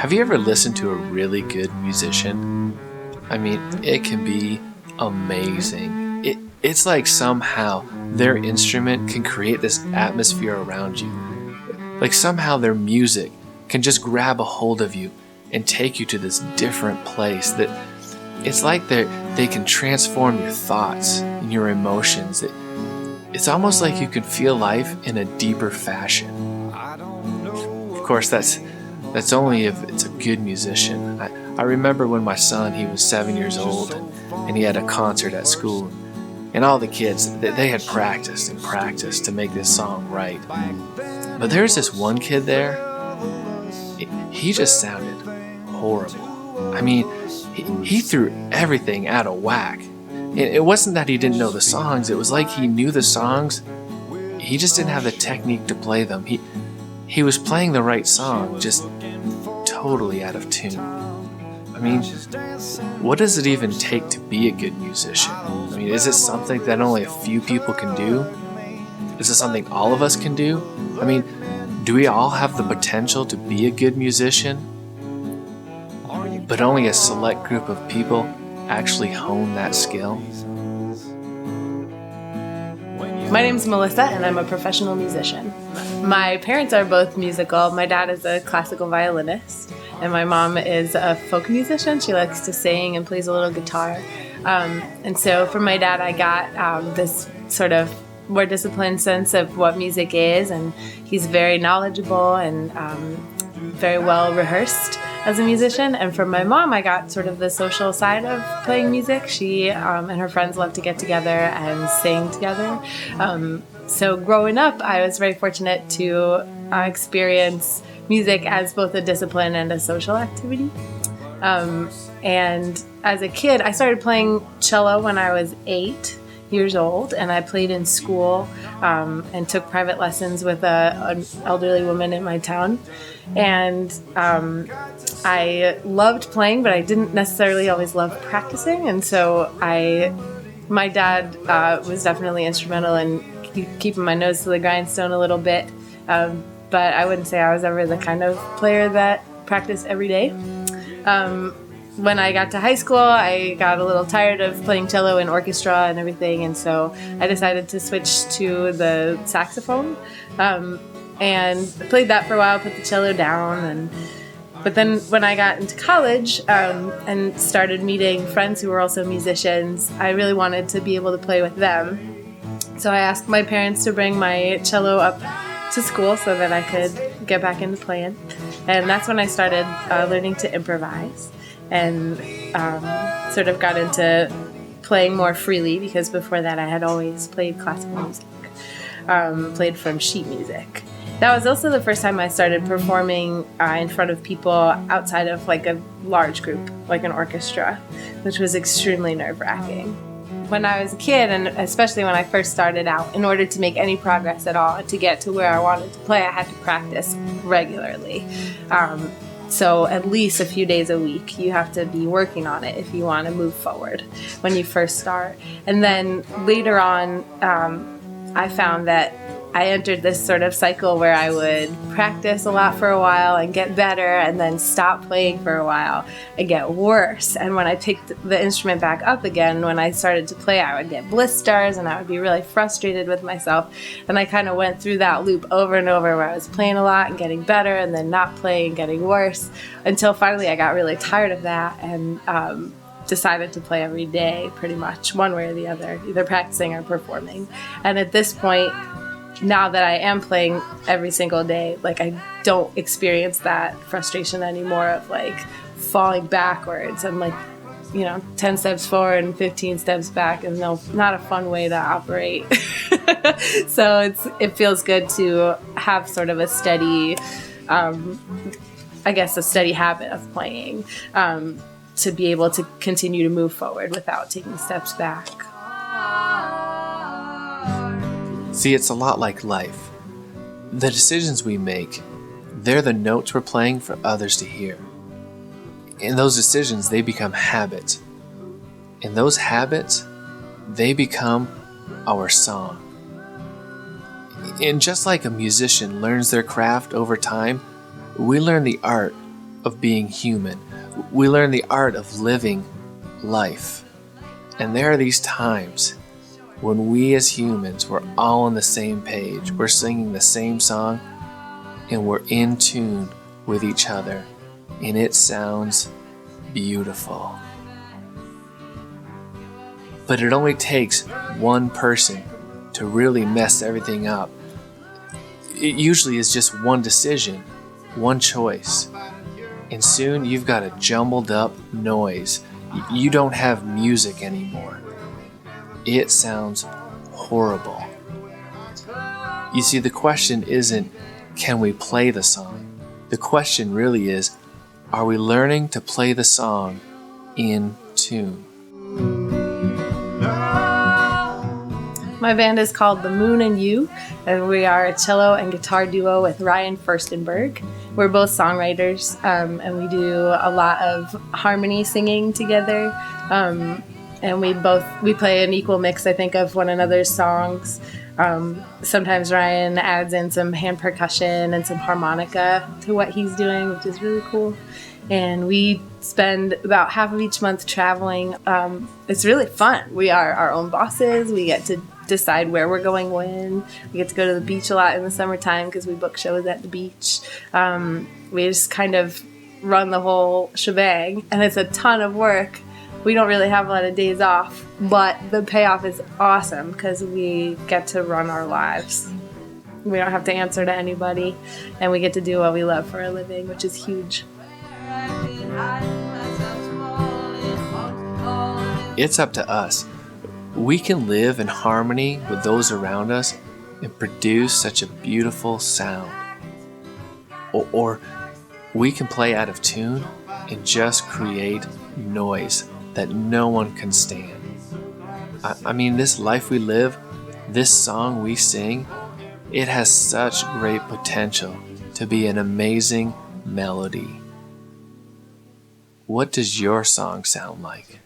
Have you ever listened to a really good musician? I mean, it can be amazing. It's like somehow their instrument can create this atmosphere around you. Like somehow their music can just grab a hold of you and take you to this different place that it's like they can transform your thoughts and your emotions. It's almost like you can feel life in a deeper fashion. Of course, that's only if it's a good musician. I remember when my son, he was 7 years old, and he had a concert at school, and all the kids, they had practiced and practiced to make this song right. But there's this one kid there, he just sounded horrible. I mean, he threw everything out of whack. It wasn't that he didn't know the songs, it was like he knew the songs, he just didn't have the technique to play them. He was playing the right song, just totally out of tune. I mean, what does it even take to be a good musician? I mean, is it something that only a few people can do? Is it something all of us can do? I mean, do we all have the potential to be a good musician? But only a select group of people actually hone that skill? My name's Melissa, and I'm a professional musician. My parents are both musical. My dad is a classical violinist, and my mom is a folk musician. She likes to sing and plays a little guitar. And so from my dad, I got this sort of more disciplined sense of what music is, and he's very knowledgeable and very well rehearsed as a musician. And from my mom, I got sort of the social side of playing music. She and her friends love to get together and sing together. So growing up, I was very fortunate to experience music as both a discipline and a social activity. And as a kid, I started playing cello when I was 8 years old, and I played in school and took private lessons with an elderly woman in my town. And I loved playing, but I didn't necessarily always love practicing. And so my dad was definitely instrumental in keeping my nose to the grindstone a little bit. But I wouldn't say I was ever the kind of player that practiced every day. When I got to high school, I got a little tired of playing cello in orchestra and everything, and so I decided to switch to the saxophone, and played that for a while, put the cello down, but then when I got into college and started meeting friends who were also musicians, I really wanted to be able to play with them. So I asked my parents to bring my cello up to school so that I could get back into playing, and that's when I started learning to improvise. And sort of got into playing more freely, because before that I had always played classical music, played from sheet music. That was also the first time I started performing in front of people outside of like a large group, like an orchestra, which was extremely nerve-wracking. When I was a kid, and especially when I first started out, in order to make any progress at all, to get to where I wanted to play, I had to practice regularly. So at least a few days a week, you have to be working on it if you want to move forward when you first start. And then later on, I found that I entered this sort of cycle where I would practice a lot for a while and get better, and then stop playing for a while and get worse. And when I picked the instrument back up again, when I started to play, I would get blisters and I would be really frustrated with myself. And I kind of went through that loop over and over, where I was playing a lot and getting better, and then not playing and getting worse, until finally I got really tired of that and decided to play every day, pretty much, one way or the other, either practicing or performing. And at this point, now that I am playing every single day, like, I don't experience that frustration anymore of like falling backwards. I'm like, 10 steps forward and 15 steps back, and not a fun way to operate. So it feels good to have sort of a steady, a steady habit of playing, to be able to continue to move forward without taking steps back. See, it's a lot like life. The decisions we make, they're the notes we're playing for others to hear. And those decisions, they become habits. And those habits, they become our song. And just like a musician learns their craft over time, we learn the art of being human. We learn the art of living life. And there are these times when we as humans, we're all on the same page. We're singing the same song and we're in tune with each other. And it sounds beautiful. But it only takes one person to really mess everything up. It usually is just one decision, one choice. And soon you've got a jumbled up noise. You don't have music anymore. It sounds horrible. You see, the question isn't, can we play the song? The question really is, are we learning to play the song in tune? My band is called The Moon and You, and we are a cello and guitar duo with Ryan Furstenberg. We're both songwriters, and we do a lot of harmony singing together. And we play an equal mix, I think, of one another's songs. Sometimes Ryan adds in some hand percussion and some harmonica to what he's doing, which is really cool. And we spend about half of each month traveling. It's really fun. We are our own bosses. We get to decide where we're going when. We get to go to the beach a lot in the summertime because we book shows at the beach. We just kind of run the whole shebang, and it's a ton of work. We don't really have a lot of days off, but the payoff is awesome because we get to run our lives. We don't have to answer to anybody, and we get to do what we love for a living, which is huge. It's up to us. We can live in harmony with those around us and produce such a beautiful sound. Or we can play out of tune and just create noise that no one can stand. I mean, this life we live, this song we sing, it has such great potential to be an amazing melody. What does your song sound like?